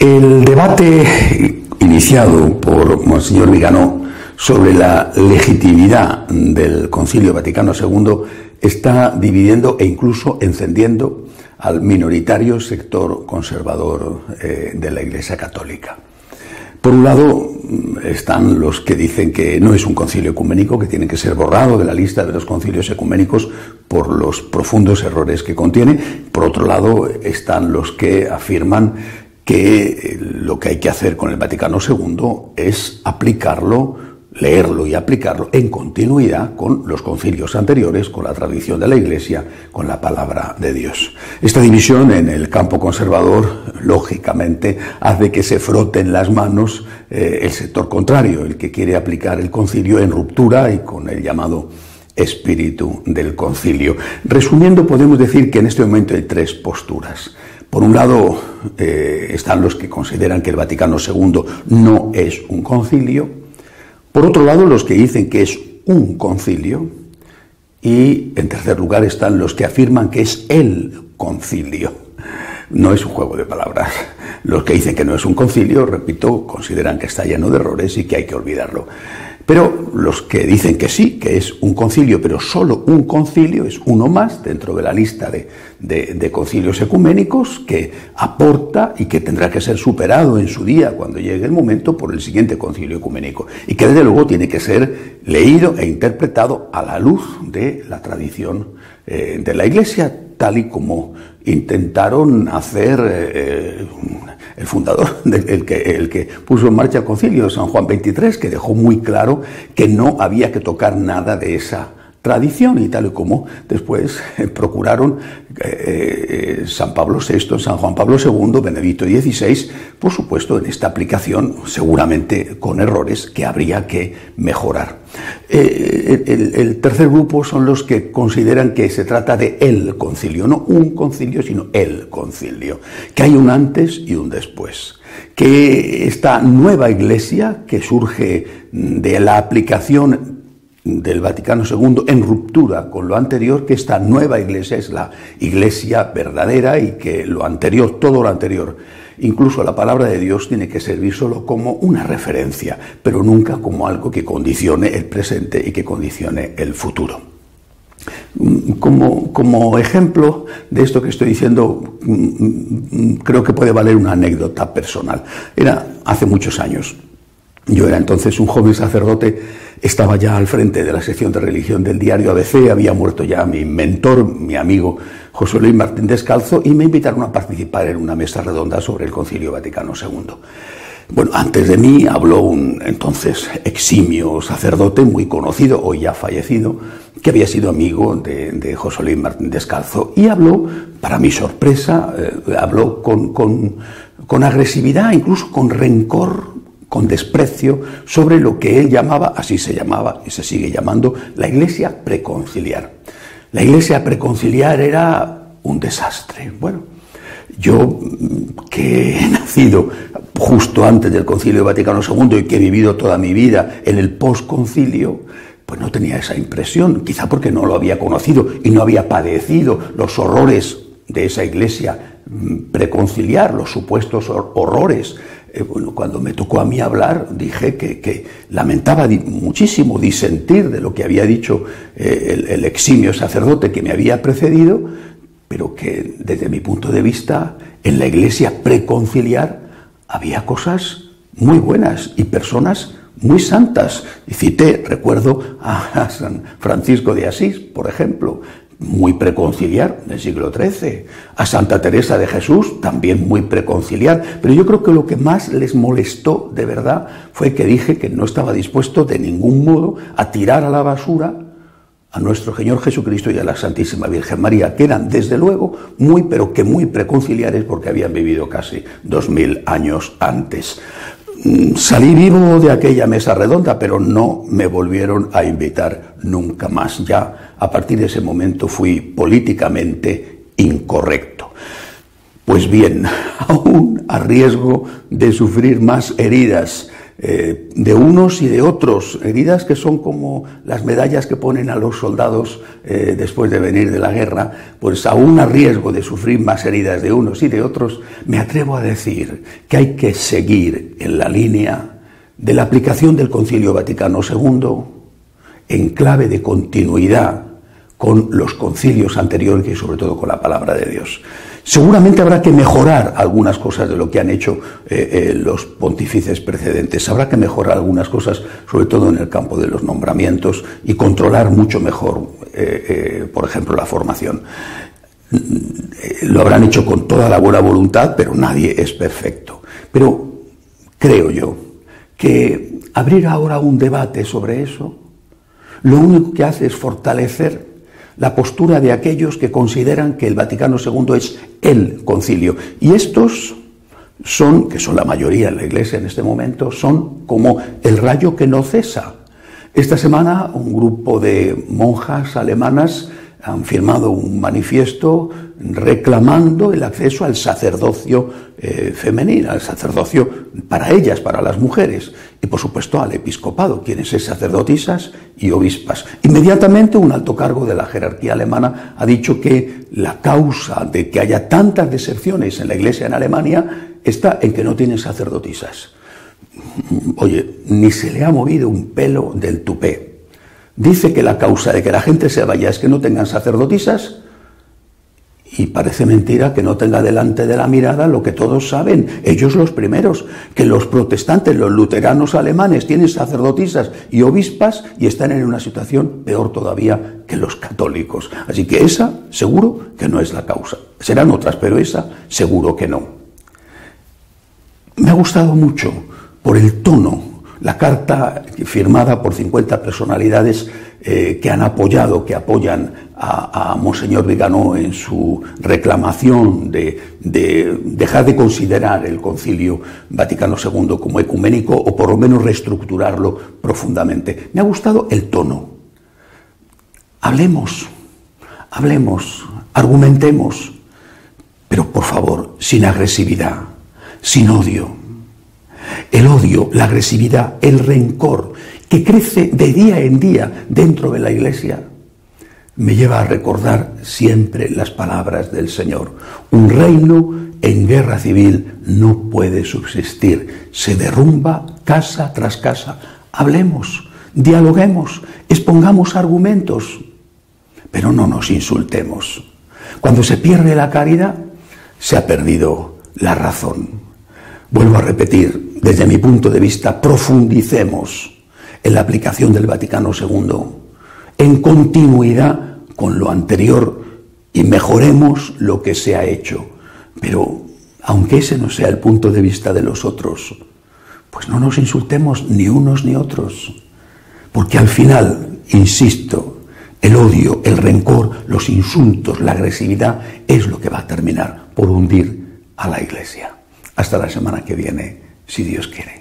El debate iniciado por Monseñor Viganó sobre la legitimidad del Concilio Vaticano II está dividiendo e incluso encendiendo al minoritario sector conservador de la Iglesia Católica. Por un lado están los que dicen que no es un concilio ecuménico, que tiene que ser borrado de la lista de los concilios ecuménicos por los profundos errores que contiene. Por otro lado están los que afirman que lo que hay que hacer con el Vaticano II es aplicarlo, leerlo y aplicarlo en continuidad con los concilios anteriores, con la tradición de la Iglesia, con la palabra de Dios. Esta división en el campo conservador, lógicamente, hace que se froten las manos el sector contrario, el que quiere aplicar el concilio en ruptura y con el llamado espíritu del concilio. Resumiendo, podemos decir que en este momento hay tres posturas. Por un lado están los que consideran que el Vaticano II no es un concilio. Por otro lado, los que dicen que es un concilio. Y en tercer lugar están los que afirman que es el concilio. No es un juego de palabras. Los que dicen que no es un concilio, repito, consideran que está lleno de errores y que hay que olvidarlo. Pero los que dicen que sí, que es un concilio, pero solo un concilio, es uno más dentro de la lista de concilios ecuménicos que aporta y que tendrá que ser superado en su día cuando llegue el momento por el siguiente concilio ecuménico y que desde luego tiene que ser leído e interpretado a la luz de la tradición de la Iglesia, tal y como intentaron hacer el fundador, el que puso en marcha el concilio, San Juan XXIII, que dejó muy claro que no había que tocar nada de esa tradición, y tal y como después procuraron San Pablo VI, San Juan Pablo II, Benedicto XVI, por supuesto en esta aplicación seguramente con errores que habría que mejorar. El tercer grupo son los que consideran que se trata de el concilio, no un concilio sino el concilio, que hay un antes y un después, que esta nueva Iglesia que surge de la aplicación del Vaticano II en ruptura con lo anterior, que esta nueva Iglesia es la Iglesia verdadera y que lo anterior, todo lo anterior, incluso la palabra de Dios, tiene que servir solo como una referencia, pero nunca como algo que condicione el presente y que condicione el futuro. Como ejemplo de esto que estoy diciendo, creo que puede valer una anécdota personal. Era hace muchos años. Yo era entonces un joven sacerdote, estaba ya al frente de la sección de religión del diario ABC, había muerto ya mi mentor, mi amigo José Luis Martín Descalzo, y me invitaron a participar en una mesa redonda sobre el Concilio Vaticano II. Bueno, antes de mí habló un entonces eximio sacerdote muy conocido, hoy ya fallecido, que había sido amigo de José Luis Martín Descalzo, y habló, para mi sorpresa, habló con agresividad, incluso con rencor, con desprecio, sobre lo que él llamaba, así se llamaba y se sigue llamando, la Iglesia preconciliar. La Iglesia preconciliar era un desastre. Bueno, yo que he nacido justo antes del Concilio Vaticano II y que he vivido toda mi vida en el posconcilio, pues no tenía esa impresión, quizá porque no lo había conocido y no había padecido los horrores de esa Iglesia preconciliar, los supuestos horrores. Bueno, cuando me tocó a mí hablar, dije que lamentaba muchísimo disentir de lo que había dicho el eximio sacerdote que me había precedido, pero que desde mi punto de vista en la Iglesia preconciliar había cosas muy buenas y personas muy santas. Y cité, recuerdo a San Francisco de Asís, por ejemplo, muy preconciliar del siglo XIII, a Santa Teresa de Jesús, también muy preconciliar, pero yo creo que lo que más les molestó de verdad fue que dije que no estaba dispuesto de ningún modo a tirar a la basura a nuestro Señor Jesucristo y a la Santísima Virgen María, que eran desde luego muy, pero que muy preconciliares porque habían vivido casi 2000 años antes. Salí vivo de aquella mesa redonda, pero no me volvieron a invitar nunca más. Ya a partir de ese momento fui políticamente incorrecto. Pues bien, aún a riesgo de sufrir más heridas de unos y de otros, heridas que son como las medallas que ponen a los soldados después de venir de la guerra, pues aún a riesgo de sufrir más heridas de unos y de otros, me atrevo a decir que hay que seguir en la línea de la aplicación del Concilio Vaticano II en clave de continuidad con los concilios anteriores y sobre todo con la palabra de Dios. Seguramente habrá que mejorar algunas cosas de lo que han hecho los pontífices precedentes. Habrá que mejorar algunas cosas, sobre todo en el campo de los nombramientos, y controlar mucho mejor, por ejemplo, la formación. Lo habrán hecho con toda la buena voluntad, pero nadie es perfecto. Pero creo yo que abrir ahora un debate sobre eso, lo único que hace es fortalecer la postura de aquellos que consideran que el Vaticano II es el concilio. Y estos son, que son la mayoría en la Iglesia en este momento, son como el rayo que no cesa. Esta semana un grupo de monjas alemanas han firmado un manifiesto reclamando el acceso al sacerdocio femenino, al sacerdocio para ellas, para las mujeres, y por supuesto al episcopado, quienes es sacerdotisas y obispas. Inmediatamente un alto cargo de la jerarquía alemana ha dicho que la causa de que haya tantas deserciones en la Iglesia en Alemania está en que no tienen sacerdotisas. Oye, ni se le ha movido un pelo del tupé. Dice que la causa de que la gente se vaya es que no tengan sacerdotisas, y parece mentira que no tenga delante de la mirada lo que todos saben, ellos los primeros, que los protestantes, los luteranos alemanes tienen sacerdotisas y obispas y están en una situación peor todavía que los católicos. Así que esa seguro que no es la causa. Serán otras, pero esa seguro que no. Me ha gustado mucho por el tono la carta firmada por 50 personalidades que han apoyado, que apoyan a Monseñor Viganó en su reclamación de dejar de considerar el Concilio Vaticano II como ecuménico, o por lo menos reestructurarlo profundamente. Me ha gustado el tono. Hablemos, argumentemos, pero por favor, sin agresividad, sin odio. El odio, la agresividad, el rencor que crece de día en día dentro de la Iglesia me lleva a recordar siempre las palabras del Señor. Un reino en guerra civil no puede subsistir. Se derrumba casa tras casa. Hablemos, dialoguemos, expongamos argumentos, pero no nos insultemos. Cuando se pierde la caridad, se ha perdido la razón. Vuelvo a repetir, desde mi punto de vista, profundicemos en la aplicación del Vaticano II, en continuidad con lo anterior, y mejoremos lo que se ha hecho. Pero, aunque ese no sea el punto de vista de los otros, pues no nos insultemos ni unos ni otros, porque al final, insisto, el odio, el rencor, los insultos, la agresividad es lo que va a terminar por hundir a la Iglesia. Hasta la semana que viene, si Dios quiere.